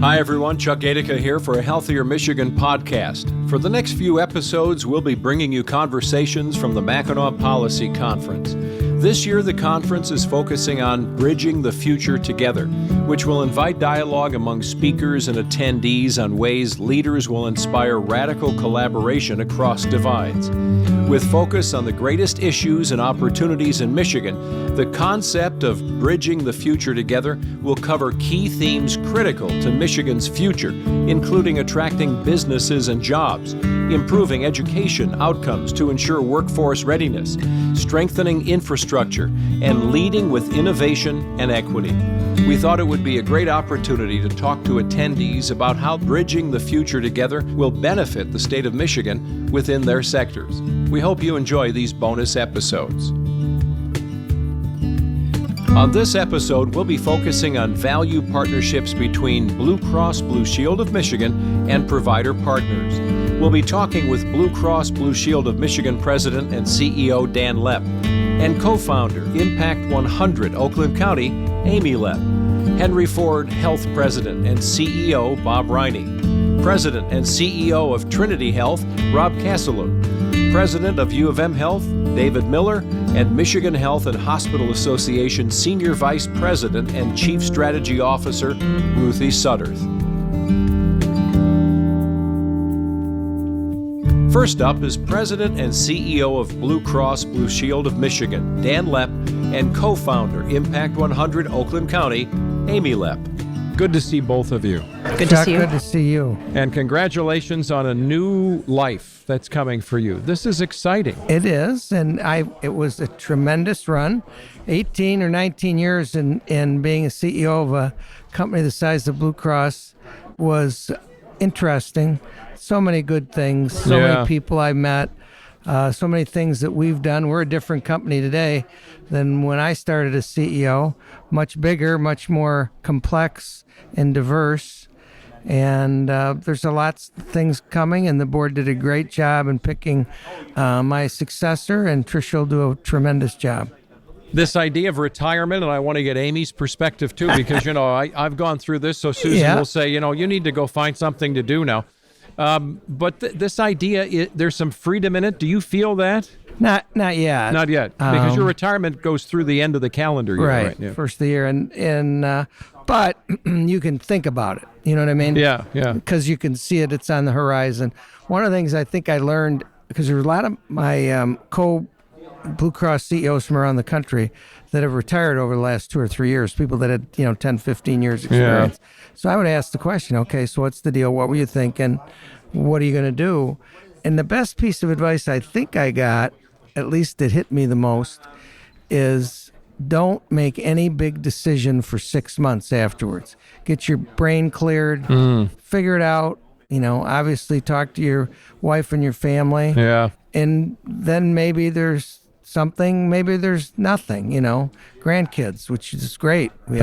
Hi everyone, Chuck Gatica here for a Healthier Michigan podcast. For the next few episodes, we'll be bringing you conversations from the Mackinac Policy Conference. This year, the conference is focusing on bridging the future together, which will invite dialogue among speakers and attendees on ways leaders will inspire radical collaboration across divides. With focus on the greatest issues and opportunities in Michigan, the concept of bridging the future together will cover key themes critical to Michigan's future, including attracting businesses and jobs, improving education outcomes to ensure workforce readiness, strengthening infrastructure, and leading with innovation and equity. We thought it would be a great opportunity to talk to attendees about how bridging the future together will benefit the state of Michigan within their sectors. We hope you enjoy these bonus episodes. On this episode, we'll be focusing on value partnerships between Blue Cross Blue Shield of Michigan and provider partners. We'll be talking with Blue Cross Blue Shield of Michigan President and CEO Dan Lepp and co-founder Impact 100 Oakland County, Amy Lepp, Henry Ford Health President and CEO Bob Riney, President and CEO of Trinity Health, Rob Castello, President of U of M Health, David Miller, and Michigan Health and Hospital Association Senior Vice President and Chief Strategy Officer, Ruthie Sutterth. First up is President and CEO of Blue Cross Blue Shield of Michigan, Dan Lepp, and co-founder, Impact 100 Oakland County, Amy Lepp. Good to see both of you. Good to see you. Good to see you. And congratulations on a new life that's coming for you. This is exciting. It is, and it was a tremendous run. 18 or 19 years in being a CEO of a company the size of Blue Cross was interesting. So many good things, so many people I met, so many things that we've done. We're a different company today than when I started as CEO. Much bigger, much more complex and diverse. And there's a lot of things coming, and the board did a great job in picking my successor, and Trish will do a tremendous job. This idea of retirement, and I want to get Amy's perspective too, because, I've gone through this, so Susan will say, you need to go find something to do now. But this idea, there's some freedom in it. Do you feel that? Not yet. Not yet, because your retirement goes through the end of the calendar year. Right, yeah. First of the year. But you can think about it. You know what I mean? Yeah. Because you can see it. It's on the horizon. One of the things I think I learned, because there were a lot of my Blue Cross CEOs from around the country that have retired over the last 2 or 3 years, people that had, 10, 15 years experience. Yeah. So I would ask the question, okay, so what's the deal? What were you thinking? What are you going to do? And the best piece of advice I think I got, at least it hit me the most, is don't make any big decision for 6 months afterwards. Get your brain cleared, figure it out, obviously talk to your wife and your family. Yeah. And then maybe there's something, maybe there's nothing, grandkids, which is great. We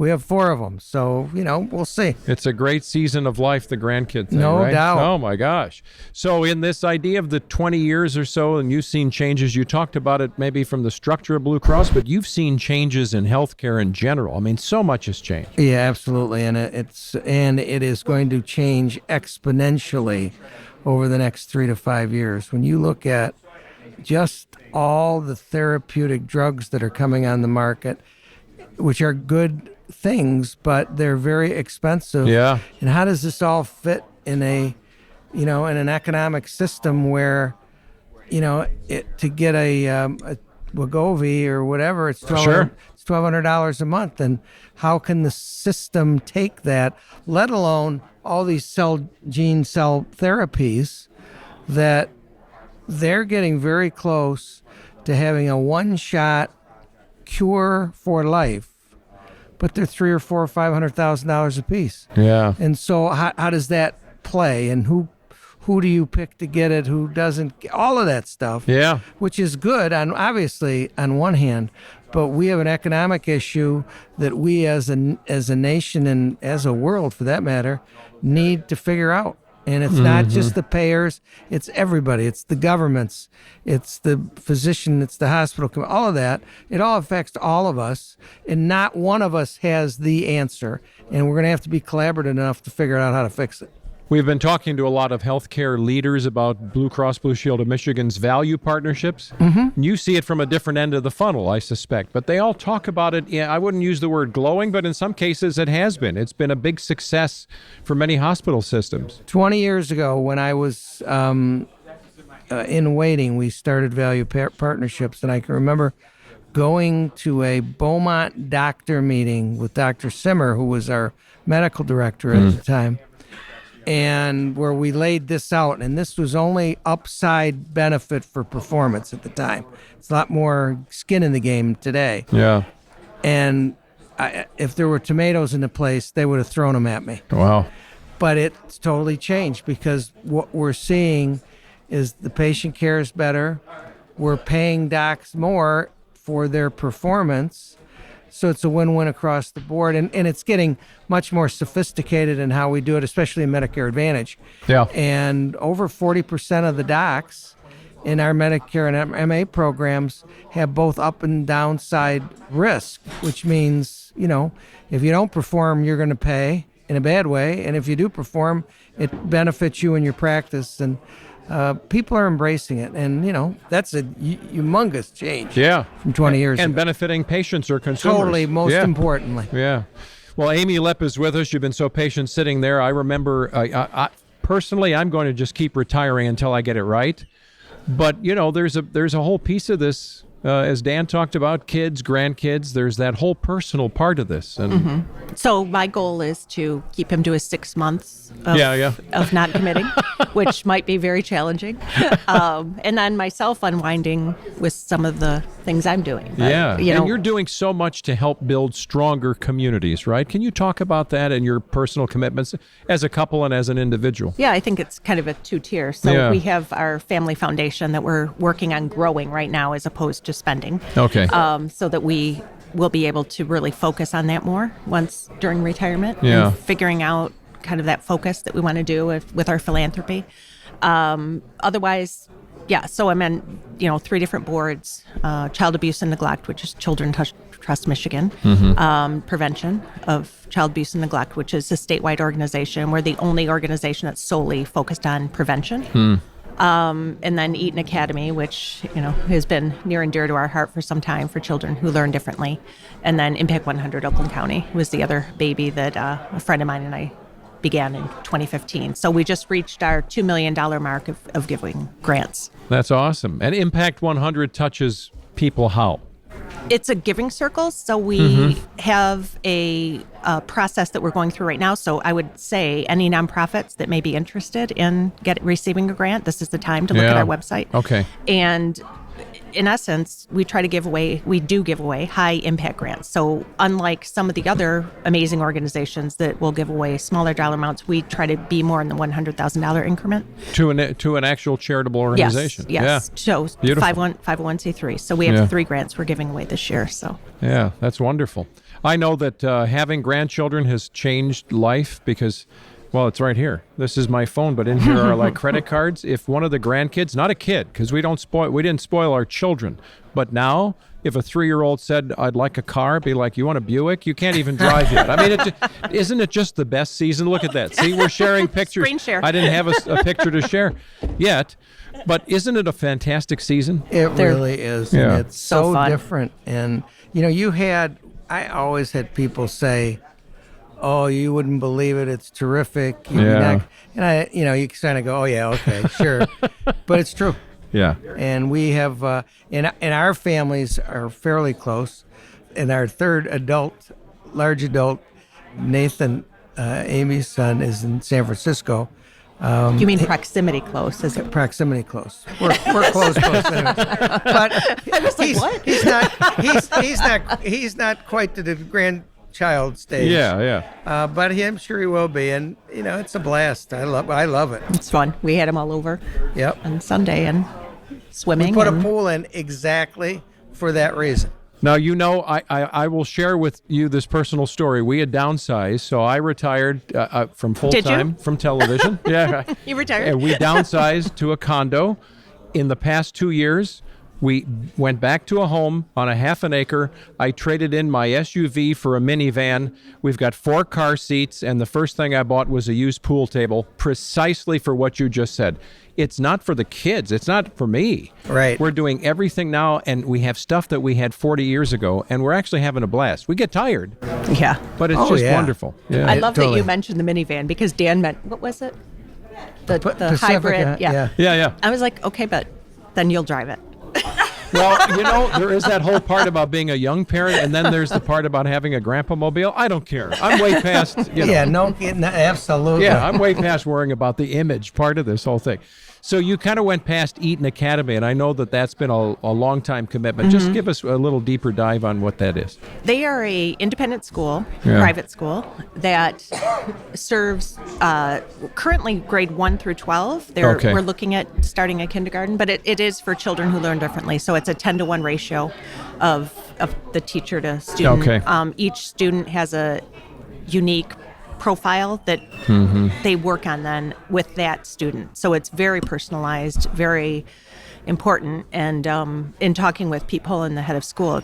have 4 of them. So, we'll see. It's a great season of life, the grandkid thing, no right? doubt. Oh my gosh. So in this idea of the 20 years or so, and you've seen changes, you talked about it maybe from the structure of Blue Cross, but you've seen changes in healthcare in general. I mean, so much has changed. Yeah, absolutely. And it is going to change exponentially over the next 3 to 5 years. When you look at just all the therapeutic drugs that are coming on the market, which are good things, but they're very expensive. Yeah. And how does this all fit in in an economic system where, to get a Wegovy or whatever, it's $1,200 a month. And how can the system take that, let alone all these gene cell therapies that they're getting very close to having a one-shot cure for life, but they're $300,000 or $400,000 or $500,000 a piece. Yeah. And so how does that play? And who do you pick to get it? Who doesn't? All of that stuff. Yeah. Which is good obviously on one hand, but we have an economic issue that we as a nation and as a world, for that matter, need to figure out. And it's not just the payers, it's everybody. It's the governments, it's the physician, it's the hospital, all of that. It all affects all of us, and not one of us has the answer. And we're going to have to be collaborative enough to figure out how to fix it. We've been talking to a lot of healthcare leaders about Blue Cross Blue Shield of Michigan's value partnerships. You see it from a different end of the funnel, I suspect, but they all talk about it. Yeah, I wouldn't use the word glowing, but in some cases it has been. It's been a big success for many hospital systems. 20 years ago, when I was in waiting, we started value partnerships, and I can remember going to a Beaumont doctor meeting with Dr. Simmer, who was our medical director at the time, and where we laid this out, and this was only upside benefit for performance at the time. It's a lot more skin in the game today. Yeah. And if there were tomatoes in the place, they would have thrown them at me. Wow. But it's totally changed, because what we're seeing is the patient cares better. We're paying docs more for their performance. So it's a win-win across the board, and it's getting much more sophisticated in how we do it, especially in Medicare Advantage. Yeah. And over 40% of the docs in our Medicare and MA programs have both up and downside risk, which means, if you don't perform, you're going to pay in a bad way, and if you do perform, it benefits you in your practice. And people are embracing it, and that's a humongous change. From 20 years and ago. benefiting patients or consumers. Totally, most importantly. Yeah. Well, Amy Lepp is with us. You've been so patient sitting there. I remember, I personally, I'm going to just keep retiring until I get it right. But there's a whole piece of this. As Dan talked about, kids, grandkids, there's that whole personal part of this. And So my goal is to keep him to his 6 months of not committing, which might be very challenging. And then myself unwinding with some of the things I'm doing. But, and you're doing so much to help build stronger communities, right? Can you talk about that and your personal commitments as a couple and as an individual? Yeah, I think it's kind of a two-tier. So we have our family foundation that we're working on growing right now, as opposed to spending. Okay. So that we will be able to really focus on that more once during retirement. Yeah. And figuring out kind of that focus that we want to do with our philanthropy. Otherwise, so I'm in, 3 different boards, Child Abuse and Neglect, which is Children Trust Michigan, Prevention of Child Abuse and Neglect, which is a statewide organization. We're the only organization that's solely focused on prevention. And then Eaton Academy, which, has been near and dear to our heart for some time for children who learn differently. And then Impact 100 Oakland County was the other baby that a friend of mine and I began in 2015. So we just reached our $2 million mark of giving grants. That's awesome. And Impact 100 touches people how? It's a giving circle. So we have a process that we're going through right now. So I would say any nonprofits that may be interested in receiving a grant, this is the time to look at our website. Okay. And in essence, we give away high impact grants. So unlike some of the other amazing organizations that will give away smaller dollar amounts, we try to be more in the $100,000 increment. To an actual charitable organization. Yes. Yeah. So Beautiful. 501c3. So we have 3 grants we're giving away this year. So yeah, that's wonderful. I know that having grandchildren has changed life because, well, it's right here. This is my phone, but in here are like credit cards. If one of the grandkids, not a kid, because we didn't spoil our children, but now if a 3-year-old said, "I'd like a car," be like, "You want a Buick?" You can't even drive yet. I mean, isn't it just the best season? Look at that. See, we're sharing pictures. Screen share. I didn't have a picture to share yet, but isn't it a fantastic season? It really is. Yeah. And it's so fun. different. And, I always had people say, "Oh, you wouldn't believe it. It's terrific." And you kind of go, "Oh yeah, okay, sure," but it's true. Yeah. And we have, and our families are fairly close. And our third large adult, Nathan, Amy's son, is in San Francisco. you mean proximity close? Is it? Proximity close. We're close. Anyways. But I was like, what? He's not quite to the grandchild stage. Yeah. But I'm sure he will be, and it's a blast. I love it. It's fun. We had them all over Yep. on Sunday and swimming. We put and a pool in exactly for that reason. Now, I will share with you this personal story. We had downsized, so I retired from full-time from television. Yeah. You retired? And we downsized to a condo. In the past 2 years, we went back to a home on a half an acre. I traded in my SUV for a minivan. We've got 4 car seats, and the first thing I bought was a used pool table, precisely for what you just said. It's not for the kids. It's not for me. Right. We're doing everything now, and we have stuff that we had 40 years ago, and we're actually having a blast. We get tired, Yeah. but it's just wonderful. Yeah. I love that totally. you mentioned the minivan because Dan meant, what was it? The Pacifica, hybrid. yeah. Yeah. I was like, okay, but then you'll drive it. Well, there is that whole part about being a young parent, and then there's the part about having a grandpa mobile. I don't care. I'm way past, Yeah, absolutely. Yeah, I'm way past worrying about the image part of this whole thing. So you kind of went past Eaton Academy, and I know that that's been a long time commitment. Just give us a little deeper dive on what that is. They are a independent school, Yeah. private school, that serves currently grade 1 through 12. Okay. We're looking at starting a kindergarten, but it is for children who learn differently. So it's a 10-to-1 ratio of the teacher to student. Okay. Each student has a unique profile that they work on then with that student. So it's very personalized, very important. And in talking with Pete Pullen, the head of school,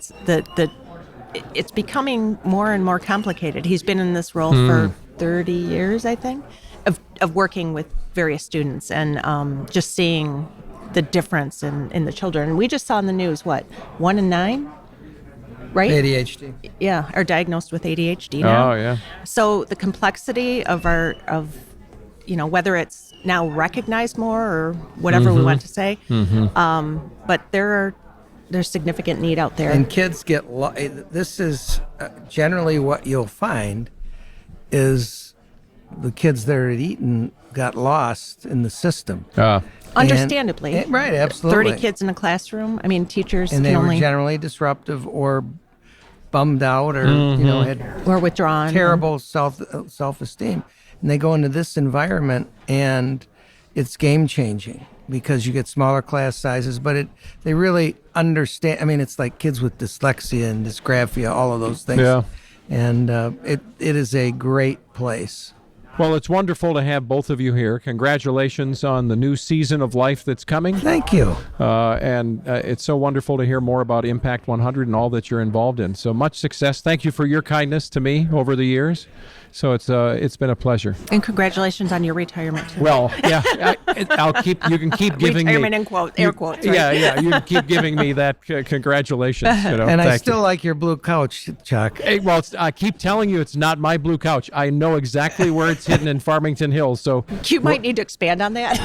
it's becoming more and more complicated. He's been in this role for 30 years, I think, of working with various students and just seeing the difference in the children. We just saw in the news, 1 in 9? Right? ADHD. Yeah, are diagnosed with ADHD now. Oh, yeah. So the complexity of whether it's now recognized more or whatever we want to say, but there's significant need out there. And kids get this is generally what you'll find is the kids there at Eaton got lost in the system. Understandably. Right, absolutely. 30 kids in a classroom. I mean, teachers And can they were only generally disruptive or bummed out or had or withdrawn. terrible self-esteem. And they go into this environment and it's game changing because you get smaller class sizes, but they really understand. I mean, it's like kids with dyslexia and dysgraphia, all of those things. Yeah. And it is a great place. Well, it's wonderful to have both of you here. Congratulations on the new season of life that's coming. Thank you. And it's so wonderful to hear more about Impact 100 and all that you're involved in. So much success. Thank you for your kindness to me over the years. So it's been a pleasure. And congratulations on your retirement too. Well, yeah, you can keep giving me retirement in quotes, air quotes. Right? Yeah, you can keep giving me that congratulations. And I still like your blue couch, Chuck. Hey, well, I keep telling you it's not my blue couch. I know exactly where it's hidden in Farmington Hills. So You might need to expand on that.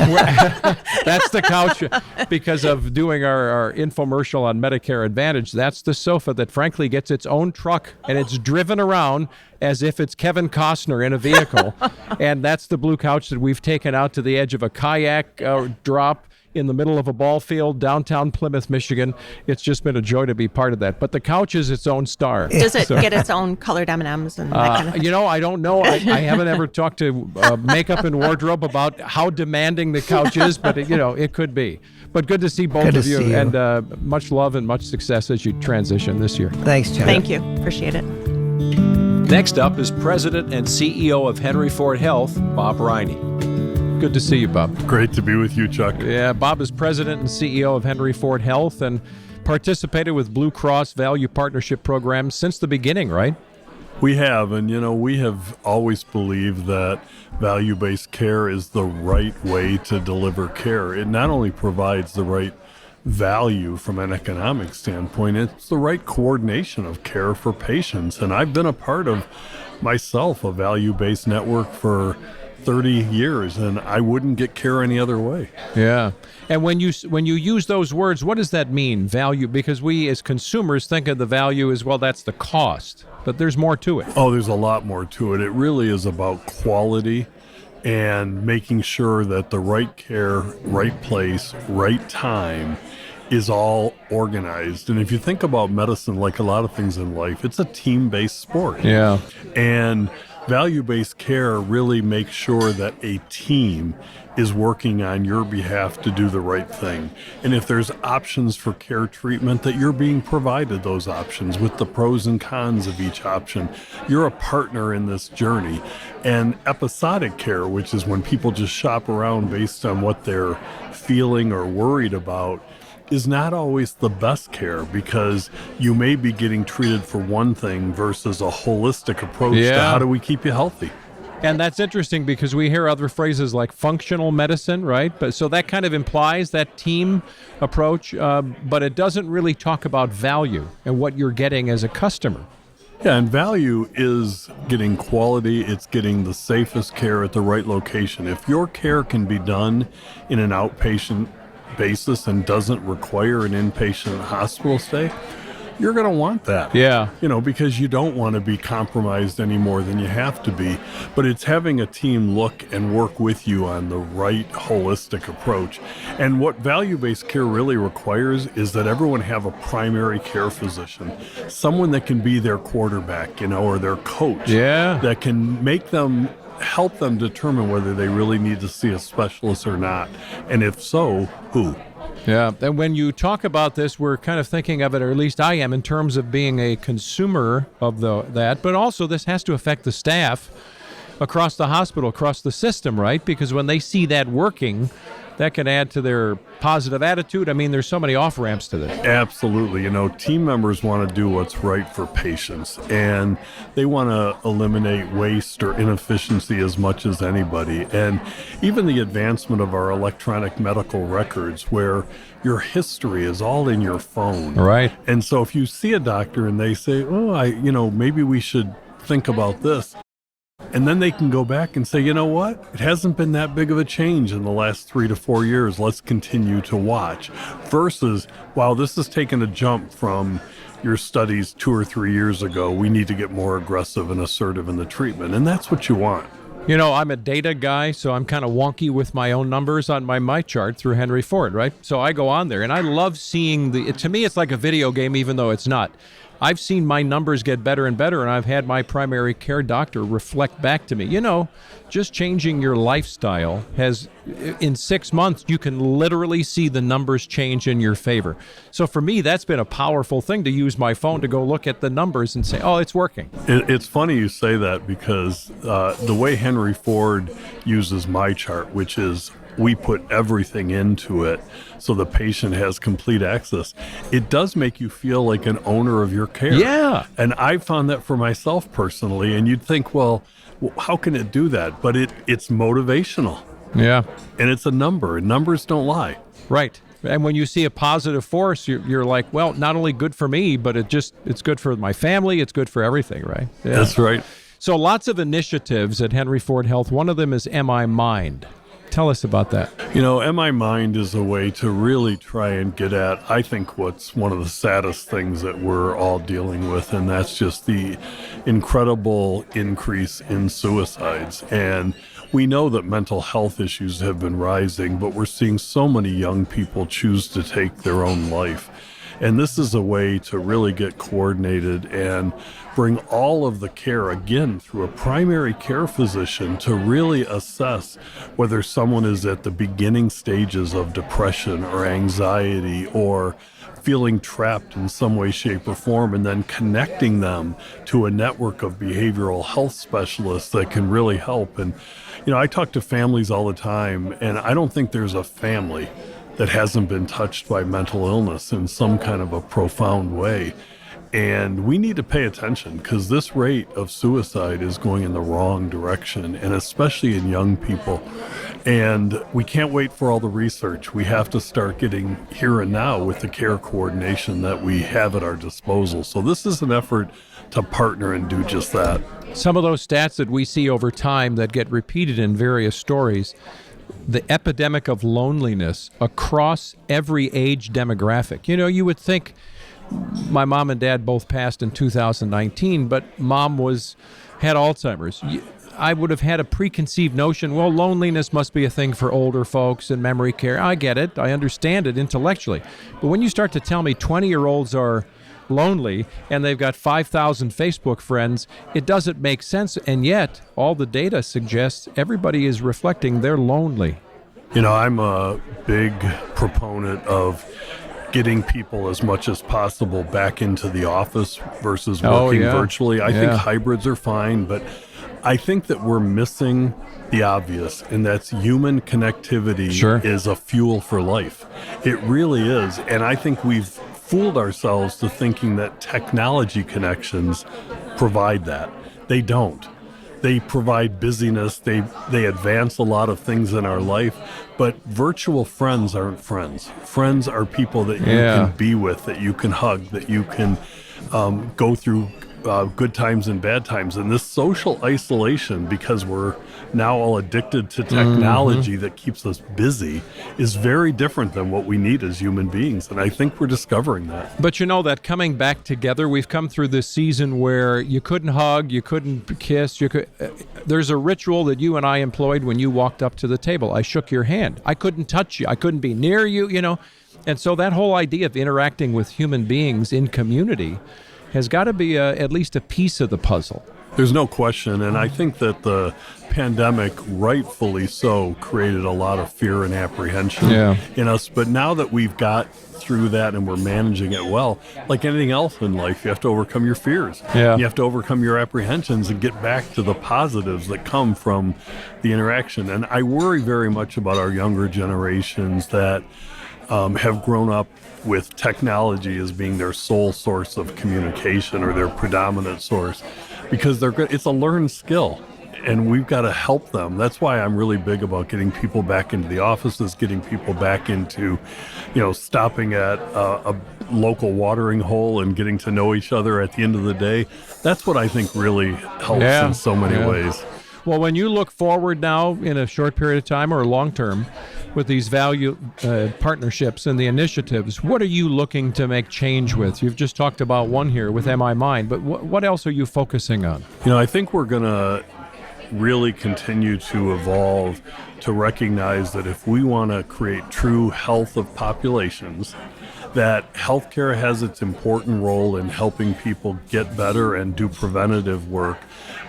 that's the couch because of doing our infomercial on Medicare Advantage. That's the sofa that frankly gets its own truck and it's driven around as if it's Kevin Costner in a vehicle. And that's the blue couch that we've taken out to the edge of a kayak drop in the middle of a ball field, downtown Plymouth, Michigan. It's just been a joy to be part of that. But the couch is its own star. Does it get its own colored M&Ms and that kind of thing? I don't know. I haven't ever talked to makeup and wardrobe about how demanding the couch is, but it could be. But good to see both of you, and much love and much success as you transition this year. Thanks, Chuck. Thank you. Appreciate it. Next up is President and CEO of Henry Ford Health, Bob Riney. Good to see you, Bob. Great to be with you, Chuck. Yeah, Bob is President and CEO of Henry Ford Health and participated with Blue Cross Value Partnership programs since the beginning, right? We have, and we have always believed that value-based care is the right way to deliver care. It not only provides the right value from an economic standpoint, it's the right coordination of care for patients. And I've been a part of myself a value-based network for 30 years, and I wouldn't get care any other way. Yeah. And when you use those words, what does that mean, value? Because we as consumers think of the value as, well, that's the cost, but there's more to it. Oh, there's a lot more to it. It really is about quality and making sure that the right care, right place, right time is all organized. And if you think about medicine, like a lot of things in life, it's a team-based sport. Yeah. And value-based care really makes sure that a team is working on your behalf to do the right thing. And if there's options for care treatment, that you're being provided those options with the pros and cons of each option. You're a partner in this journey. And episodic care, which is when people just shop around based on what they're feeling or worried about, is not always the best care, because you may be getting treated for one thing versus a holistic approach to how do we keep you healthy. And that's interesting because we hear other phrases like functional medicine, right? But so that kind of implies that team approach, but it doesn't really talk about value and what you're getting as a customer. Yeah, and value is getting quality. It's getting the safest care at the right location. If your care can be done in an outpatient basis and doesn't require an inpatient hospital stay, you're going to want that. Yeah. Because you don't want to be compromised any more than you have to be. But it's having a team look and work with you on the right holistic approach. And what value-based care really requires is that everyone have a primary care physician, someone that can be their quarterback, or their coach, that can help them determine whether they really need to see a specialist or not. And if so, who? Yeah, and when you talk about this, we're kind of thinking of it, or at least I am, in terms of being a consumer of that, but also this has to affect the staff across the hospital, across the system, right? Because when they see that working, that can add to their positive attitude. I mean, there's so many off-ramps to this. Absolutely. Team members want to do what's right for patients, and they want to eliminate waste or inefficiency as much as anybody. And even the advancement of our electronic medical records, where your history is all in your phone. Right. And so if you see a doctor and they say, maybe we should think about this, and then they can go back and say, you know what? It hasn't been that big of a change in the last 3 to 4 years. Let's continue to watch. Versus, wow, this has taken a jump from your studies 2 or 3 years ago. We need to get more aggressive and assertive in the treatment. And that's what you want. I'm a data guy, so I'm kind of wonky with my own numbers on my chart through Henry Ford, right? So I go on there, and I love seeing to me, it's like a video game, even though it's not. I've seen my numbers get better and better, and I've had my primary care doctor reflect back to me. Just changing your lifestyle in 6 months, you can literally see the numbers change in your favor. So for me, that's been a powerful thing, to use my phone to go look at the numbers and say, oh, it's working. It's funny you say that, because the way Henry Ford uses my chart, which is we put everything into it so the patient has complete access, it does make you feel like an owner of your care. Yeah. And I found that for myself personally, and you'd think, well, how can it do that? But it's motivational. Yeah. And it's a number, and numbers don't lie. Right. And when you see a positive force, you're like, well, not only good for me, but it's good for my family. It's good for everything, right? Yeah. That's right. So lots of initiatives at Henry Ford Health. One of them is MI Mind. Tell us about that. MI Mind is a way to really try and get at, I think, what's one of the saddest things that we're all dealing with, and that's just the incredible increase in suicides. And we know that mental health issues have been rising, but we're seeing so many young people choose to take their own life. And this is a way to really get coordinated and bring all of the care, again, through a primary care physician, to really assess whether someone is at the beginning stages of depression or anxiety or feeling trapped in some way, shape, or form, and then connecting them to a network of behavioral health specialists that can really help. And, I talk to families all the time, and I don't think there's a family that hasn't been touched by mental illness in some kind of a profound way. And we need to pay attention, because this rate of suicide is going in the wrong direction, and especially in young people. And we can't wait for all the research. We have to start getting here and now with the care coordination that we have at our disposal. So this is an effort to partner and do just that. Some of those stats that we see over time that get repeated in various stories, the epidemic of loneliness across every age demographic. You would think, my mom and dad both passed in 2019, but mom had Alzheimer's. I would have had a preconceived notion, well, loneliness must be a thing for older folks and memory care. I get it. I understand it intellectually. But when you start to tell me 20-year-olds are lonely and they've got 5,000 Facebook friends, it doesn't make sense. And yet, all the data suggests everybody is reflecting they're lonely. I'm a big proponent of getting people as much as possible back into the office versus working virtually. I think hybrids are fine, but I think that we're missing the obvious, and that's human connectivity is a fuel for life. It really is. And I think we've fooled ourselves to thinking that technology connections provide that. They don't. They provide busyness. They advance a lot of things in our life, but virtual friends aren't friends. Friends are people that you can be with, that you can hug, that you can go through good times and bad times. And this social isolation, because we're now all addicted to technology that keeps us busy, is very different than what we need as human beings. And I think we're discovering that. But that coming back together, we've come through this season where you couldn't hug, you couldn't kiss, there's a ritual that you and I employed when you walked up to the table. I shook your hand. I couldn't touch you. I couldn't be near you, And so that whole idea of interacting with human beings in community has got to be at least a piece of the puzzle. There's no question, and I think that the pandemic, rightfully so, created a lot of fear and apprehension in us. But now that we've got through that and we're managing it well, like anything else in life, you have to overcome your fears. You have to overcome your apprehensions and get back to the positives that come from the interaction. And I worry very much about our younger generations that have grown up with technology as being their sole source of communication or their predominant source, because it's a learned skill and we've got to help them. That's why I'm really big about getting people back into the offices, getting people back into, stopping at a local watering hole and getting to know each other at the end of the day. That's what I think really helps in so many ways. Well, when you look forward now in a short period of time or long term with these value partnerships and the initiatives, what are you looking to make change with? You've just talked about one here with MI Mind, but what else are you focusing on? I think we're going to really continue to evolve to recognize that if we want to create true health of populations, that healthcare has its important role in helping people get better and do preventative work.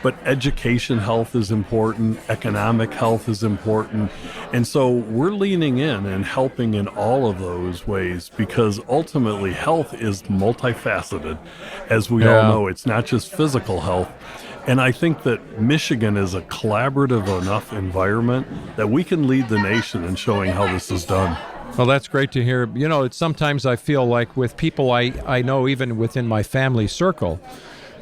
But education health is important, economic health is important. And so we're leaning in and helping in all of those ways, because ultimately health is multifaceted. As we all know, it's not just physical health. And I think that Michigan is a collaborative enough environment that we can lead the nation in showing how this is done. Well, that's great to hear. It's sometimes I feel like with people I know, even within my family circle,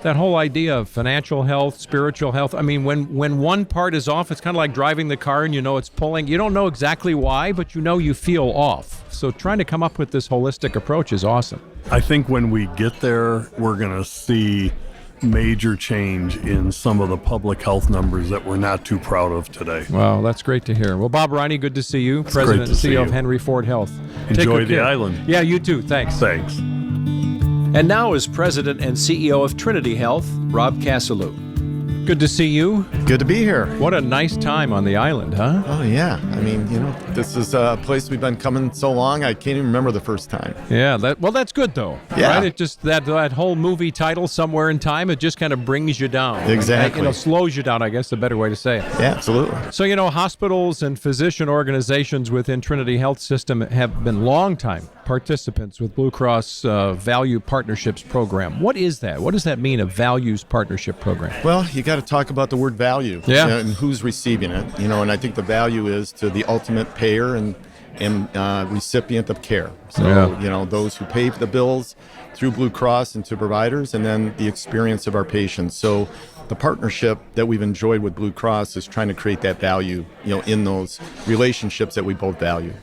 that whole idea of financial health, spiritual health. I mean, when one part is off, it's kind of like driving the car and it's pulling. You don't know exactly why, but you feel off. So trying to come up with this holistic approach is awesome. I think when we get there, we're going to see major change in some of the public health numbers that we're not too proud of today. Wow, that's great to hear. Well, Bob Riney, good to see you. President and CEO of Henry Ford Health. Enjoy the island. Yeah, you too. Thanks. Thanks. And now as President and CEO of Trinity Health, Rob Casalou. Good to see you. Good to be here. What a nice time on the island, huh? Oh, yeah. I mean, this is a place we've been coming so long, I can't even remember the first time. Yeah, that's good, though. Yeah. Right? It just, that whole movie title, Somewhere in Time, it just kind of brings you down. Exactly. Slows you down, I guess, the better way to say it. Yeah, absolutely. So, hospitals and physician organizations within Trinity Health System have been long-time participants with Blue Cross Value Partnerships Program. What is that? What does that mean, a values partnership program? Well, you got to talk about the word value and who's receiving it. And I think the value is to the ultimate payer and recipient of care. So, those who pay the bills through Blue Cross and to providers, and then the experience of our patients. So the partnership that we've enjoyed with Blue Cross is trying to create that value, in those relationships that we both value.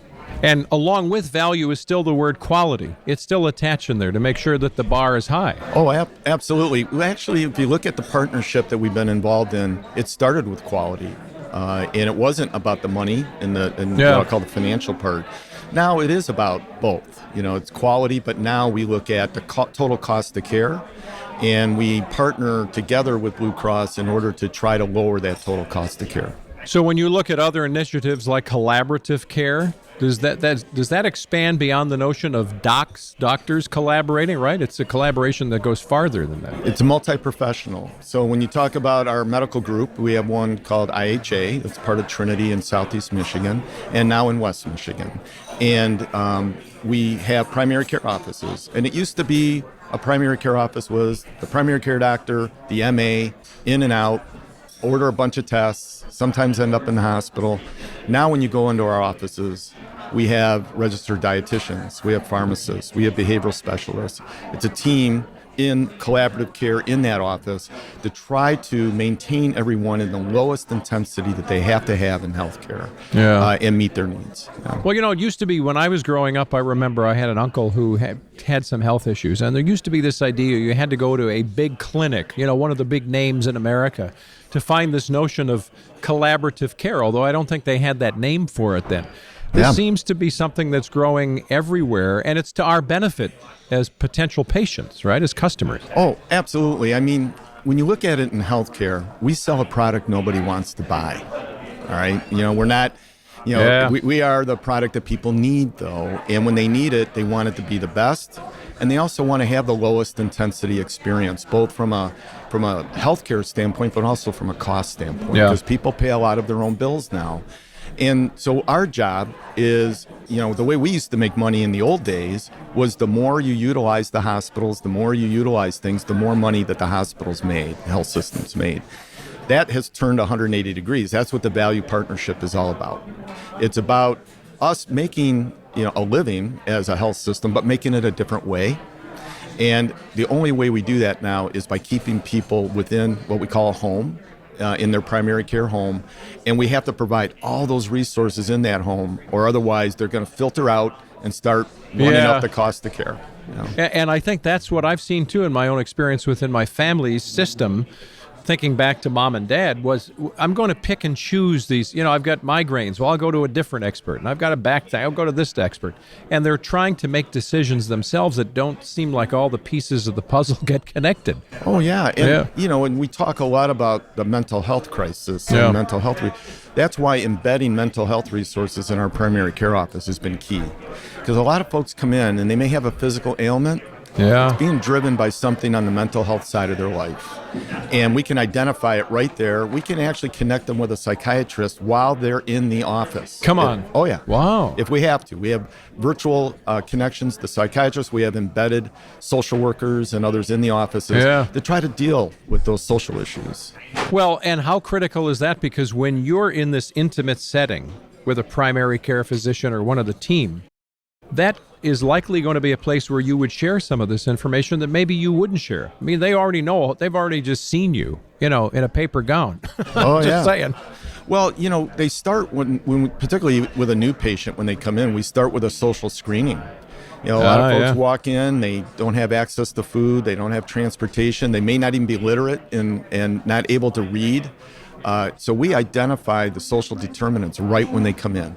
And along with value is still the word quality. It's still attached in there to make sure that the bar is high. Oh, absolutely. Actually, if you look at the partnership that we've been involved in, it started with quality. And it wasn't about the money and what I'll call the financial part. Now it is about both. It's quality, but now we look at the total cost of care, and we partner together with Blue Cross in order to try to lower that total cost of care. So when you look at other initiatives like collaborative care, does that expand beyond the notion of doctors collaborating, right? It's a collaboration that goes farther than that. It's multi-professional. So when you talk about our medical group, we have one called IHA. It's part of Trinity in Southeast Michigan and now in West Michigan. And we have primary care offices. And it used to be a primary care office was the primary care doctor, the MA, in and out, order a bunch of tests, sometimes end up in the hospital. Now when you go into our offices, we have registered dietitians, we have pharmacists, we have behavioral specialists. It's a team in collaborative care in that office to try to maintain everyone in the lowest intensity that they have to have in healthcare and meet their needs. Yeah. Well, it used to be when I was growing up, I remember I had an uncle who had some health issues, and there used to be this idea you had to go to a big clinic, one of the big names in America, to find this notion of collaborative care, although I don't think they had that name for it then. This seems to be something that's growing everywhere, and it's to our benefit as potential patients, right, as customers. Oh, absolutely. I mean, when you look at it in healthcare, we sell a product nobody wants to buy, all right? We're not, we are the product that people need, though, and when they need it, they want it to be the best, and they also want to have the lowest intensity experience, both from a healthcare standpoint, but also from a cost standpoint, because people pay a lot of their own bills now. And so our job is, the way we used to make money in the old days was the more you utilize the hospitals, the more you utilize things, the more money that the hospitals made, health systems made. That has turned 180 degrees. That's what the value partnership is all about. It's about us making, a living as a health system, but making it a different way. And the only way we do that now is by keeping people within what we call a home, in their primary care home, and we have to provide all those resources in that home, or otherwise they're going to filter out and start running up the cost of care. And I think that's what I've seen too in my own experience within my family's system. Thinking back to mom and dad, was I'm going to pick and choose these. I've got migraines. Well, I'll go to a different expert. And I've got a back thing. I'll go to this expert. And they're trying to make decisions themselves that don't seem like all the pieces of the puzzle get connected. Oh, yeah. And, and we talk a lot about the mental health crisis and mental health. That's why embedding mental health resources in our primary care office has been key. Because a lot of folks come in and they may have a physical ailment. It's being driven by something on the mental health side of their life. And we can identify it right there. We can actually connect them with a psychiatrist while they're in the office. Come on. Oh, yeah. Wow. If we have to. We have virtual connections to psychiatrists. We have embedded social workers and others in the offices to try to deal with those social issues. Well, and how critical is that? Because when you're in this intimate setting with a primary care physician or one of the team, that is likely going to be a place where you would share some of this information that maybe you wouldn't share. I mean, they already know. They've already just seen you, in a paper gown. Just saying. Well, they start when particularly with a new patient, when they come in, we start with a social screening. A lot of folks walk in, they don't have access to food, they don't have transportation, they may not even be literate and not able to read. So we identify the social determinants right when they come in.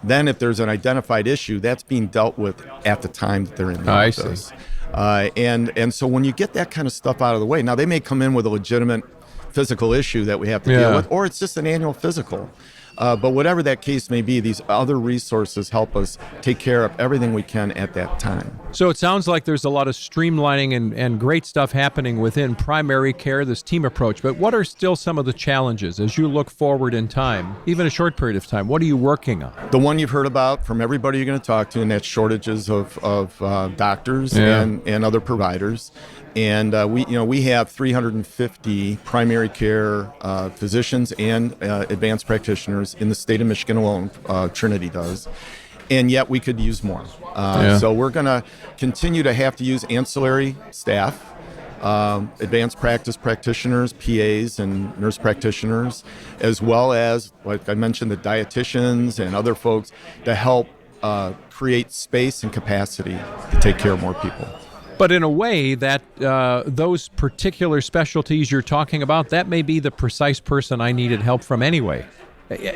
Then if there's an identified issue, that's being dealt with at the time that they're in the office. And so when you get that kind of stuff out of the way, now they may come in with a legitimate physical issue that we have to deal with, or it's just an annual physical. But whatever that case may be, these other resources help us take care of everything we can at that time. So it sounds like there's a lot of streamlining and great stuff happening within primary care, this team approach. But what are still some of the challenges as you look forward in time, even a short period of time? What are you working on? The one you've heard about from everybody you're going to talk to, and that's shortages of doctors and other providers. And we have 350 primary care physicians and advanced practitioners in the state of Michigan alone. Trinity does, and yet we could use more. So we're going to continue to have to use ancillary staff, advanced practice practitioners, PAs, and nurse practitioners, as well as, like I mentioned, the dietitians and other folks to help create space and capacity to take care of more people. But in a way, that those particular specialties you're talking about, that may be the precise person I needed help from anyway.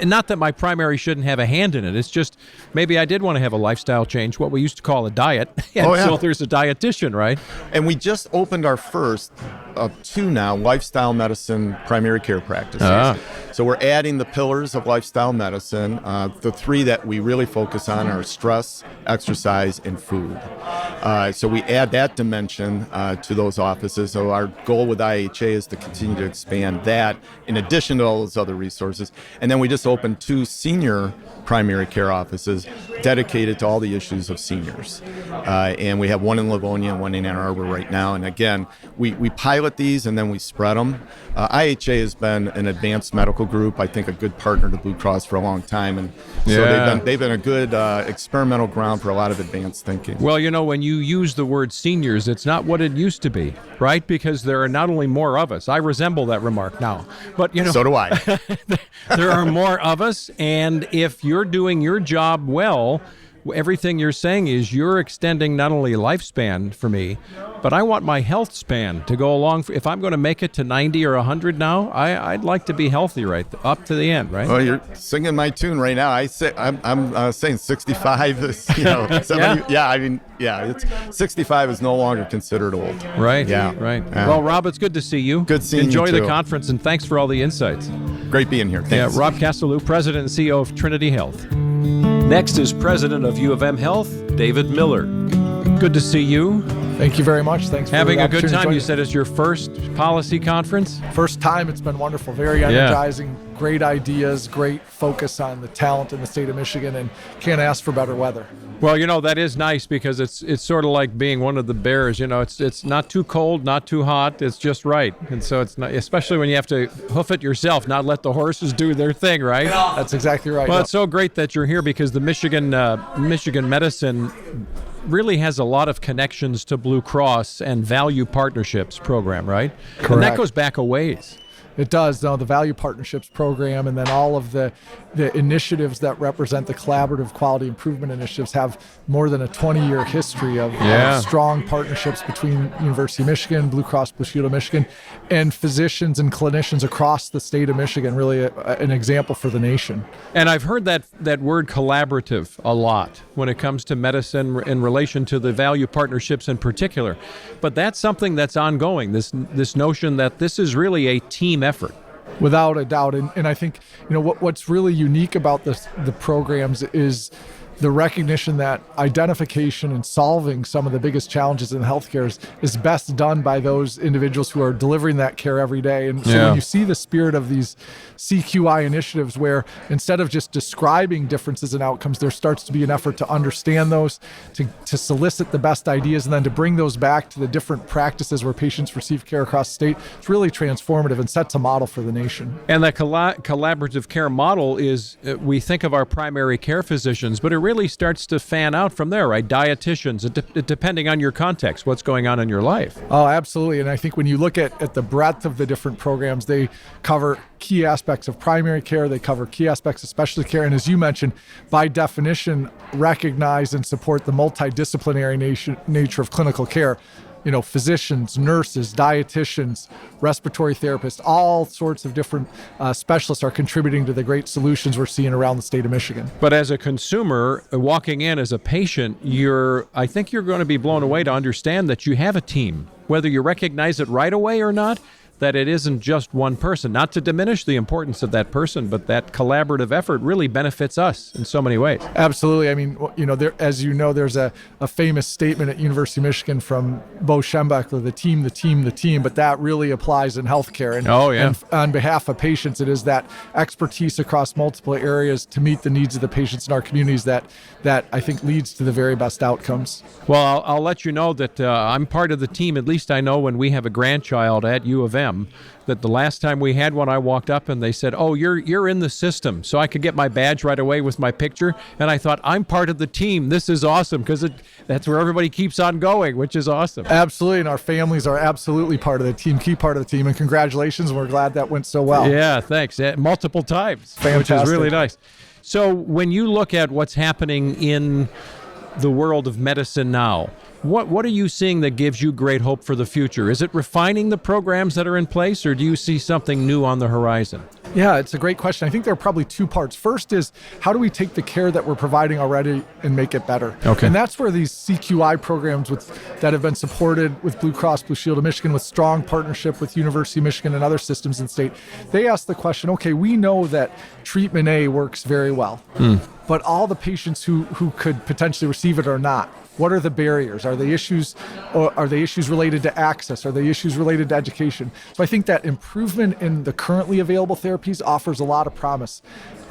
Not that my primary shouldn't have a hand in it. It's just maybe I did want to have a lifestyle change, what we used to call a diet. So there's a dietitian, right? And we just opened our first of 2 now lifestyle medicine primary care practices. So we're adding the pillars of lifestyle medicine. The 3 that we really focus on are stress, exercise, and food. So we add that dimension to those offices. So our goal with IHA is to continue to expand that in addition to all those other resources. And then we just opened 2 senior primary care offices dedicated to all the issues of seniors. And we have one in Livonia and one in Ann Arbor right now. And again, we pilot these and then we spread them. IHA has been an advanced medical group, I think a good partner to Blue Cross for a long time. And so they've been a good experimental ground for a lot of advanced thinking. Well, when you use the word seniors, it's not what it used to be, right? Because there are not only more of us. I resemble that remark now. But, so do I. There are more of us. And if you're doing your job well, everything you're saying is you're extending not only lifespan for me, but I want my health span to go along. If I'm going to make it to 90 or 100 now, I'd like to be healty up to the end, right? Well, you're singing my tune right now. I'm saying 65 is, 70. It's 65 is no longer considered old. Right. Yeah. Right. Well, Rob, it's good to see you. Good seeing Enjoy you the too. conference, and thanks for all the insights. Great being here. Thanks. Yeah, Rob Castellou, President and CEO of Trinity Health. Next is President of U of M Health, David Miller. Good to see you. Thank you very much. Thanks for having the a good opportunity to time. join You us. said it's your first policy conference? First time. It's been wonderful. Very energizing. Great ideas. Great focus on the talent in the state of Michigan, and can't ask for better weather. Well, that is nice because it's sort of like being one of the bears. It's not too cold, not too hot. It's just right. And so it's not, especially when you have to hoof it yourself, not let the horses do their thing, right? That's exactly right. Well, it's so great that you're here because the Michigan Medicine really has a lot of connections to Blue Cross and Value Partnerships program, right? Correct. And that goes back a ways. It does. The Value Partnerships program and then all of the initiatives that represent the collaborative quality improvement initiatives have more than a 20-year history of strong partnerships between University of Michigan, Blue Cross Blue Shield of Michigan, and physicians and clinicians across the state of Michigan, really an example for the nation. And I've heard that word collaborative a lot when it comes to medicine in relation to the value partnerships in particular. But that's something that's ongoing, this notion that this is really a team effort. Without a doubt. And I think, what's really unique about the programs is the recognition that identification and solving some of the biggest challenges in healthcare is best done by those individuals who are delivering that care every day. And so when you see the spirit of these CQI initiatives where instead of just describing differences in outcomes, there starts to be an effort to understand those, to solicit the best ideas, and then to bring those back to the different practices where patients receive care across the state. It's really transformative and sets a model for the nation. And that collaborative care model is, we think of our primary care physicians, but it really starts to fan out from there, right? Dietitians, depending on your context, what's going on in your life. Oh, absolutely. And I think when you look at the breadth of the different programs, they cover key aspects of primary care, they cover key aspects of specialty care, and as you mentioned, by definition, recognize and support the multidisciplinary nature of clinical care. Physicians, nurses, dietitians, respiratory therapists, all sorts of different specialists are contributing to the great solutions we're seeing around the state of Michigan. But as a consumer, walking in as a patient, I think you're going to be blown away to understand that you have a team, whether you recognize it right away or not, that it isn't just one person. Not to diminish the importance of that person, but that collaborative effort really benefits us in so many ways. Absolutely. I mean, as you know, there's a famous statement at University of Michigan from Bo Schembechler, the team, but that really applies in healthcare. And on behalf of patients, it is that expertise across multiple areas to meet the needs of the patients in our communities that I think leads to the very best outcomes. Well, I'll let you know that I'm part of the team. At least I know when we have a grandchild at U of M, that the last time we had one, I walked up and they said, "Oh, you're in the system," so I could get my badge right away with my picture. And I thought, I'm part of the team. This is awesome because that's where everybody keeps on going, which is awesome. Absolutely, and our families are absolutely part of the team, key part of the team. And congratulations, we're glad that went so well. Yeah, thanks. Multiple times, Fantastic. Which is really nice. So when you look at what's happening in the world of medicine now, what are you seeing that gives you great hope for the future? Is it refining the programs that are in place, or do you see something new on the horizon? Yeah, it's a great question. I think there are probably two parts. First is, how do we take the care that we're providing already and make it better? Okay. And that's where these CQI programs that have been supported with Blue Cross Blue Shield of Michigan, with strong partnership with University of Michigan and other systems in the state, they ask the question, okay, we know that treatment A works very well, but all the patients who could potentially receive it are not. What are the barriers? Are they issues related to access? Are they issues related to education? So I think that improvement in the currently available therapies offers a lot of promise.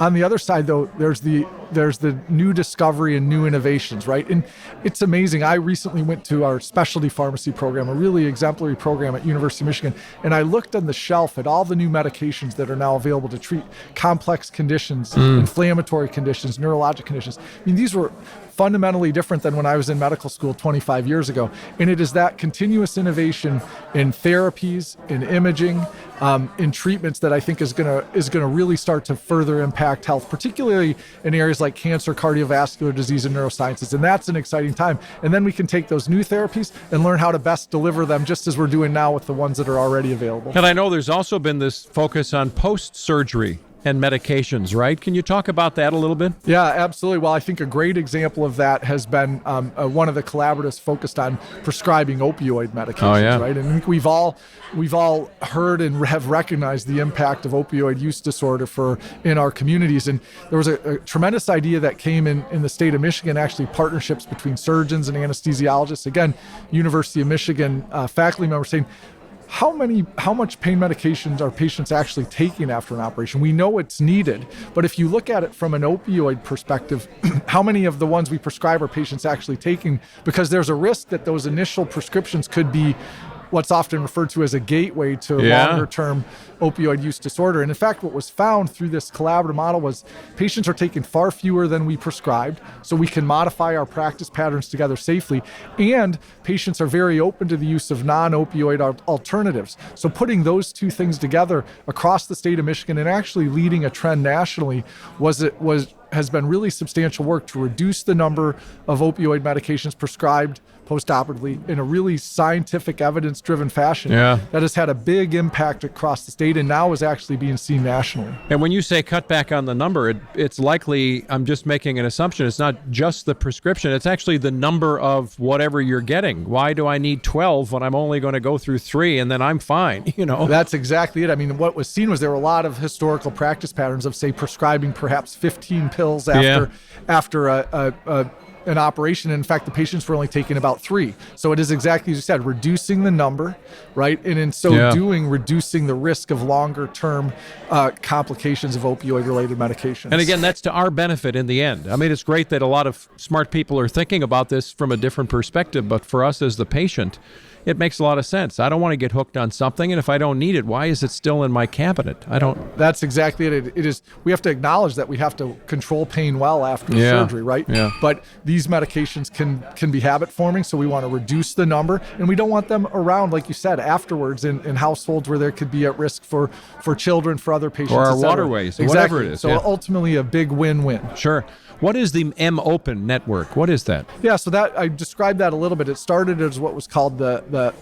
On the other side, though, there's the new discovery and new innovations, right? And it's amazing. I recently went to our specialty pharmacy program, a really exemplary program at University of Michigan, and I looked on the shelf at all the new medications that are now available to treat complex conditions, inflammatory conditions, neurologic conditions. I mean, these were fundamentally different than when I was in medical school 25 years ago. And it is that continuous innovation in therapies, in imaging, in treatments that I think is going to really start to further impact health, particularly in areas like cancer, cardiovascular disease, and neurosciences. And that's an exciting time. And then we can take those new therapies and learn how to best deliver them, just as we're doing now with the ones that are already available. And I know there's also been this focus on post-surgery and medications, right? Can you talk about that a little bit? Yeah, absolutely. Well, I think a great example of that has been one of the collaboratives focused on prescribing opioid medications, right? And I think we've all heard and have recognized the impact of opioid use disorder in our communities. And there was a tremendous idea that came in the state of Michigan, actually partnerships between surgeons and anesthesiologists. Again, University of Michigan faculty members saying, how much pain medications are patients actually taking after an operation? We know it's needed, but if you look at it from an opioid perspective, how many of the ones we prescribe are patients actually taking? Because there's a risk that those initial prescriptions could be what's often referred to as a gateway to longer-term opioid use disorder. And in fact, what was found through this collaborative model was patients are taking far fewer than we prescribed, so we can modify our practice patterns together safely, and patients are very open to the use of non-opioid alternatives. So putting those two things together across the state of Michigan and actually leading a trend nationally has been really substantial work to reduce the number of opioid medications prescribed postoperatively in a really scientific, evidence-driven fashion that has had a big impact across the state and now is actually being seen nationally. And when you say cut back on the number, it's likely, I'm just making an assumption, it's not just the prescription, it's actually the number of whatever you're getting. Why do I need 12 when I'm only going to go through 3 and then I'm fine, That's exactly it. I mean, what was seen was there were a lot of historical practice patterns of, say, prescribing perhaps 15 pills after an operation. And in fact, the patients were only taking about 3. So it is exactly as you said, reducing the number, right? And in so doing, reducing the risk of longer term complications of opioid related medications. And again, that's to our benefit in the end. I mean, it's great that a lot of smart people are thinking about this from a different perspective, but for us as the patient, it makes a lot of sense. I don't want to get hooked on something, and if I don't need it, why is it still in my cabinet? That's exactly it. It is. We have to acknowledge that we have to control pain well after surgery, right? Yeah. But these medications can be habit forming, so we want to reduce the number, and we don't want them around, like you said, afterwards in households where there could be at risk for children, for other patients, or our waterways, whatever it is. So ultimately, a big win-win. Sure. What is the M-Open network? What is that? Yeah, so that I described that a little bit. It started as what was called the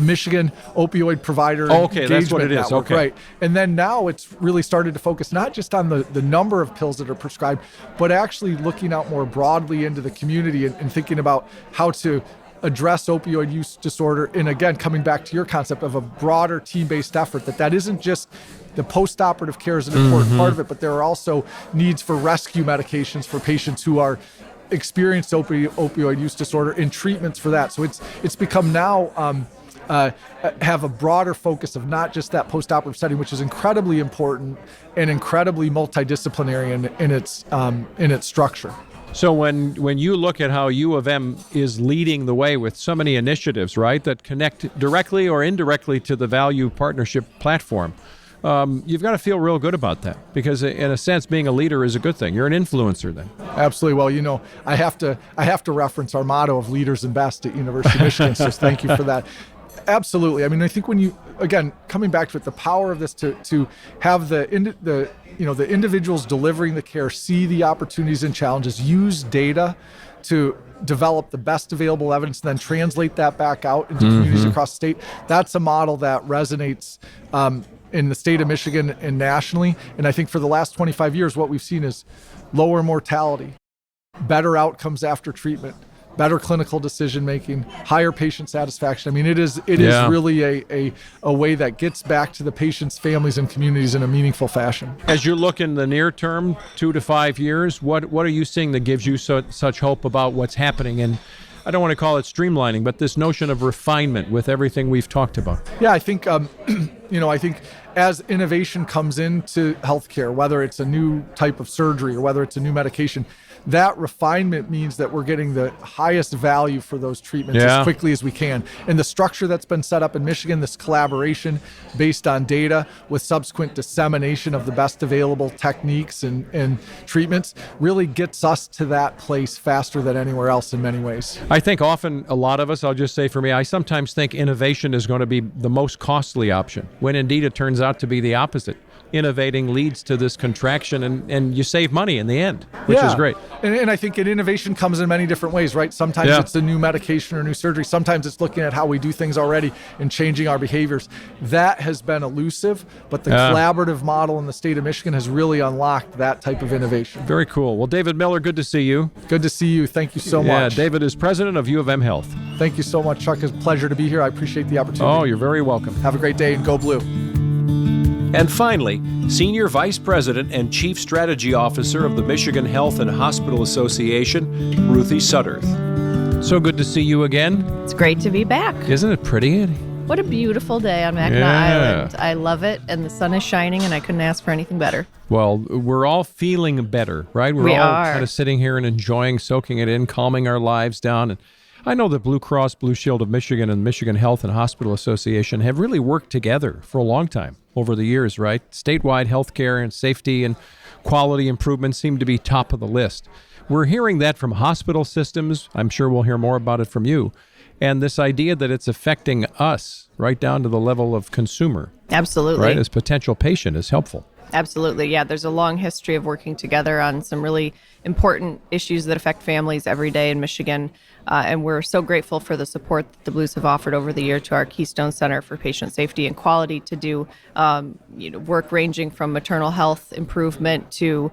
Michigan Opioid Provider Engagement that's what it is. Network, right? And then now it's really started to focus not just on the number of pills that are prescribed, but actually looking out more broadly into the community and thinking about how to address opioid use disorder. And again, coming back to your concept of a broader team-based effort, that isn't just the post-operative care is an important part of it, but there are also needs for rescue medications for patients who are experienced opioid use disorder and treatments for that. So it's become now have a broader focus of not just that post-operative setting, which is incredibly important and incredibly multidisciplinary in its structure. So when you look at how U of M is leading the way with so many initiatives, right, that connect directly or indirectly to the value partnership platform, you've got to feel real good about that, because in a sense, being a leader is a good thing. You're an influencer then. Absolutely. Well, I have to reference our motto of leaders and best at University of Michigan. So thank you for that. Absolutely. I mean, I think when you, again, coming back to it, the power of this to have the individuals delivering the care see the opportunities and challenges, use data to develop the best available evidence, and then translate that back out into communities across the state. That's a model that resonates in the state of Michigan and nationally. And I think for the last 25 years, what we've seen is lower mortality, better outcomes after treatment, better clinical decision making, higher patient satisfaction. I mean, it is really a way that gets back to the patients, families, and communities in a meaningful fashion. As you look in the near term, 2 to 5 years, what are you seeing that gives you such hope about what's happening? And I don't want to call it streamlining, but this notion of refinement with everything we've talked about. Yeah, I think, I think as innovation comes into healthcare, whether it's a new type of surgery or whether it's a new medication, that refinement means that we're getting the highest value for those treatments as quickly as we can. And the structure that's been set up in Michigan, this collaboration based on data with subsequent dissemination of the best available techniques and treatments, really gets us to that place faster than anywhere else in many ways. I think often a lot of us, I'll just say for me, I sometimes think innovation is going to be the most costly option, when indeed it turns out to be the opposite. Innovating leads to this contraction, and you save money in the end, which is great. And I think innovation comes in many different ways, right? Sometimes it's a new medication or new surgery. Sometimes it's looking at how we do things already and changing our behaviors. That has been elusive, but the collaborative model in the state of Michigan has really unlocked that type of innovation. Very cool. Well, David Miller, good to see you. Good to see you. Thank you so much. David is president of U of M Health. Thank you so much, Chuck. It's a pleasure to be here. I appreciate the opportunity. Oh, you're very welcome. Have a great day and go blue. And finally, Senior Vice President and Chief Strategy Officer of the Michigan Health and Hospital Association, Ruthie Sutterth. So good to see you again. It's great to be back. Isn't it pretty? What a beautiful day on Mackinac Island. I love it, and the sun is shining, and I couldn't ask for anything better. Well, we're all feeling better, right? We all are. kind of sitting here and enjoying, soaking it in, calming our lives down. And I know that Blue Cross Blue Shield of Michigan and Michigan Health and Hospital Association have really worked together for a long time over the years, right? Statewide healthcare and safety and quality improvements seem to be top of the list. We're hearing that from hospital systems. I'm sure we'll hear more about it from you. And this idea that it's affecting us right down to the level of consumer. Absolutely. Right, as potential patient is helpful. Absolutely. Yeah, there's a long history of working together on some really important issues that affect families every day in Michigan. And we're so grateful for the support that the Blues have offered over the year to our Keystone Center for Patient Safety and Quality to do work ranging from maternal health improvement to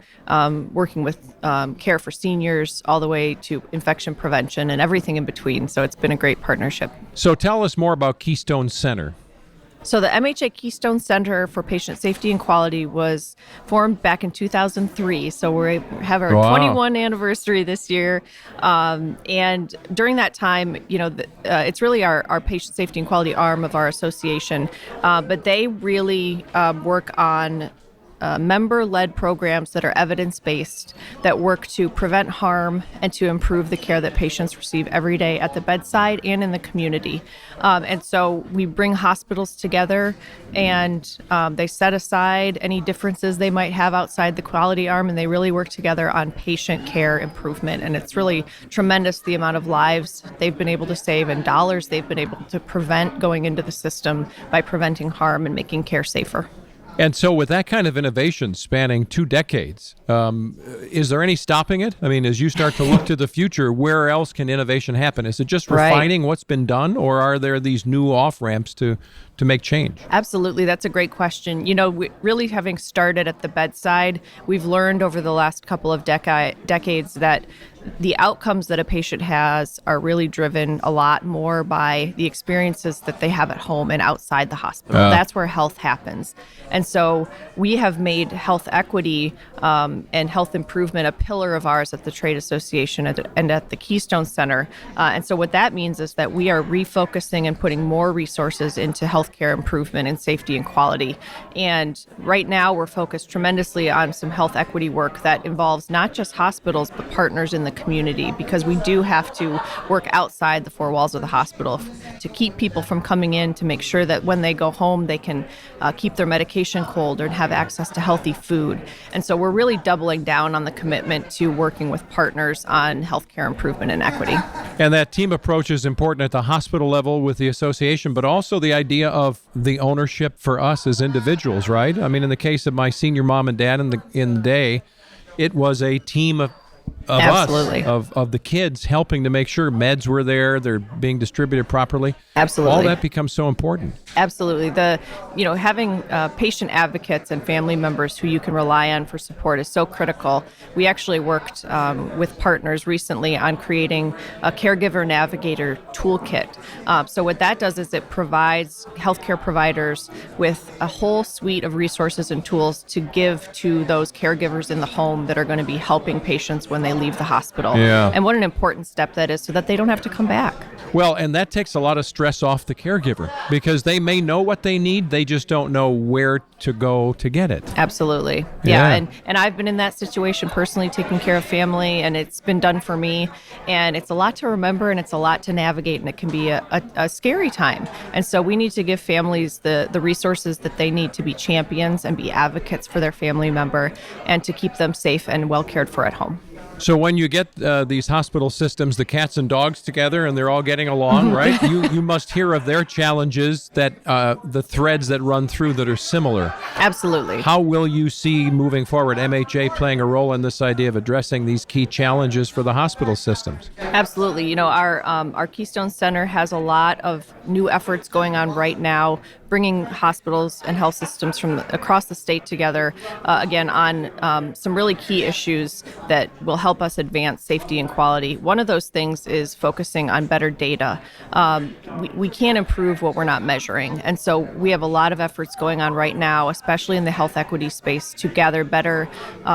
working with care for seniors all the way to infection prevention and everything in between. So it's been a great partnership. So tell us more about Keystone Center. So the MHA Keystone Center for Patient Safety and Quality was formed back in 2003. So we have our 21 anniversary this year. And during that time, it's really our patient safety and quality arm of our association. But they really work on member-led programs that are evidence-based, that work to prevent harm and to improve the care that patients receive every day at the bedside and in the community. And so we bring hospitals together, and they set aside any differences they might have outside the quality arm, and they really work together on patient care improvement. And it's really tremendous the amount of lives they've been able to save and dollars they've been able to prevent going into the system by preventing harm and making care safer. And so with that kind of innovation spanning 2 decades, is there any stopping it? I mean, as you start to look to the future, where else can innovation happen? Is it just refining what's been done, or are there these new off-ramps to make change? Absolutely. That's a great question. Really having started at the bedside, we've learned over the last couple of decades that the outcomes that a patient has are really driven a lot more by the experiences that they have at home and outside the hospital. That's where health happens. And so we have made health equity and health improvement a pillar of ours at the Trade Association and at the Keystone Center. And so what that means is that we are refocusing and putting more resources into healthcare improvement and safety and quality. And right now we're focused tremendously on some health equity work that involves not just hospitals, but partners in the community, because we do have to work outside the 4 walls of the hospital to keep people from coming in, to make sure that when they go home, they can keep their medication cold or have access to healthy food. And so we're really doubling down on the commitment to working with partners on healthcare improvement and equity. And that team approach is important at the hospital level with the association, but also the idea of the ownership for us as individuals, right? I mean, in the case of my senior mom and dad in the day, it was a team of Absolutely. us, of the kids, helping to make sure meds were there, they're being distributed properly. Absolutely. All that becomes so important. Absolutely. Having patient advocates and family members who you can rely on for support is so critical. We actually worked with partners recently on creating a caregiver navigator toolkit. So what that does is it provides healthcare providers with a whole suite of resources and tools to give to those caregivers in the home that are going to be helping patients when they leave the hospital. Yeah. And what an important step that is so that they don't have to come back. Well, and that takes a lot of stress off the caregiver because they may know what they need, they just don't know where to go to get it. Absolutely. Yeah. And I've been in that situation personally, taking care of family, and it's been done for me. And it's a lot to remember and it's a lot to navigate, and it can be a scary time. And so we need to give families the resources that they need to be champions and be advocates for their family member and to keep them safe and well cared for at home. So when you get these hospital systems, the cats and dogs together, and they're all getting along, right? You must hear of their challenges, that the threads that run through that are similar. Absolutely. How will you see moving forward MHA playing a role in this idea of addressing these key challenges for the hospital systems? Absolutely. Our Keystone Center has a lot of new efforts going on right now, bringing hospitals and health systems from across the state together, again, on some really key issues that will help us advance safety and quality. One of those things is focusing on better data. We can't improve what we're not measuring. And so we have a lot of efforts going on right now, especially in the health equity space, to gather better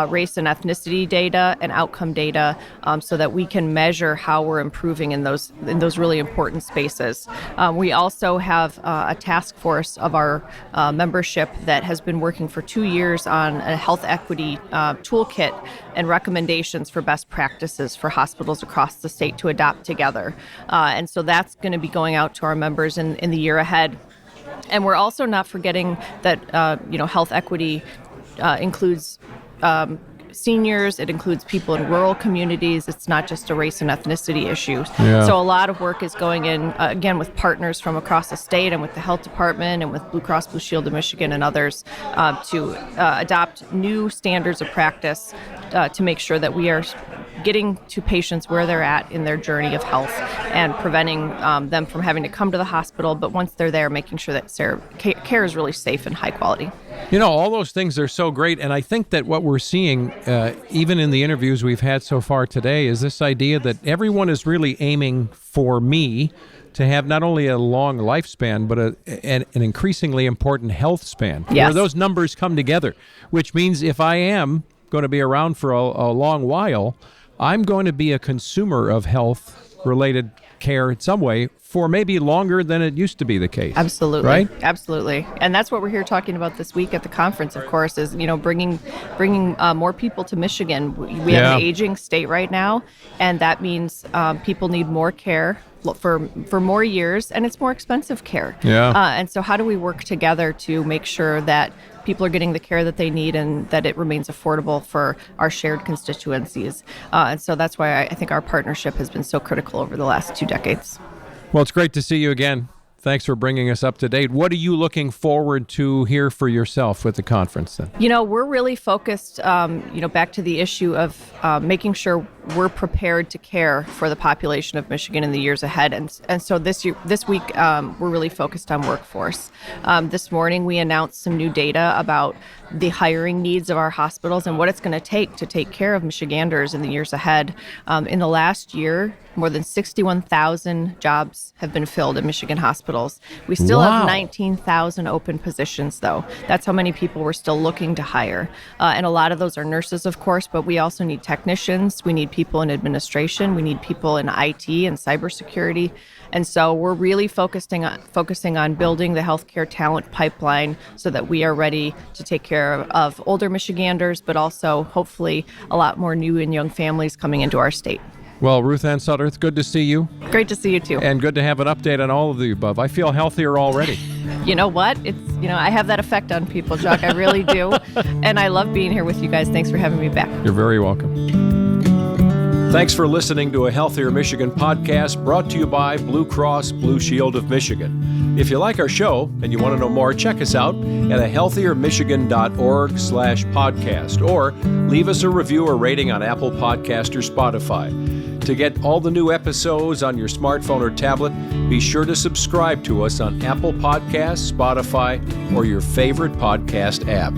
race and ethnicity data and outcome data so that we can measure how we're improving in those really important spaces. We also have a task force of our membership that has been working for 2 years on a health equity toolkit and recommendations for best practices for hospitals across the state to adopt together. And so that's going to be going out to our members in the year ahead. And we're also not forgetting that health equity includes seniors, it includes people in rural communities. It's not just a race and ethnicity issue. Yeah. So a lot of work is going in, again, with partners from across the state and with the health department and with Blue Cross Blue Shield of Michigan and others to adopt new standards of practice to make sure that we are getting to patients where they're at in their journey of health and preventing them from having to come to the hospital, but once they're there, making sure that care is really safe and high quality. All those things are so great, and I think that what we're seeing, even in the interviews we've had so far today, is this idea that everyone is really aiming for me to have not only a long lifespan, but an increasingly important health span, yes, where those numbers come together, which means if I am going to be around for a long while, I'm going to be a consumer of health-related care in some way for maybe longer than it used to be the case. Absolutely. Right? Absolutely. And that's what we're here talking about this week at the conference, of course, is, bringing more people to Michigan. We have an aging state right now, and that means people need more care for more years, and it's more expensive care. Yeah. And so how do we work together to make sure that people are getting the care that they need and that it remains affordable for our shared constituencies? And so that's why I think our partnership has been so critical over the last 2 decades. Well, it's great to see you again. Thanks for bringing us up to date. What are you looking forward to here for yourself with the conference then? We're really focused, back to the issue of making sure we're prepared to care for the population of Michigan in the years ahead. And so this week, we're really focused on workforce. This morning, we announced some new data about the hiring needs of our hospitals and what it's going to take care of Michiganders in the years ahead. In the last year, more than 61,000 jobs have been filled in Michigan hospitals. We still have 19,000 open positions, though. That's how many people we're still looking to hire. And a lot of those are nurses, of course, but we also need technicians. We need people in administration. We need people in IT and cybersecurity. And so we're really focusing on building the healthcare talent pipeline so that we are ready to take care of older Michiganders, but also hopefully a lot more new and young families coming into our state. Well, Ruth Ann Sutter, it's good to see you. Great to see you too. And good to have an update on all of the above. I feel healthier already. You know what? I have that effect on people, Chuck. I really do. And I love being here with you guys. Thanks for having me back. You're very welcome. Thanks for listening to a Healthier Michigan podcast brought to you by Blue Cross Blue Shield of Michigan. If you like our show and you want to know more, check us out at ahealthiermichigan.org/podcast or leave us a review or rating on Apple Podcast or Spotify. To get all the new episodes on your smartphone or tablet, be sure to subscribe to us on Apple Podcasts, Spotify, or your favorite podcast app.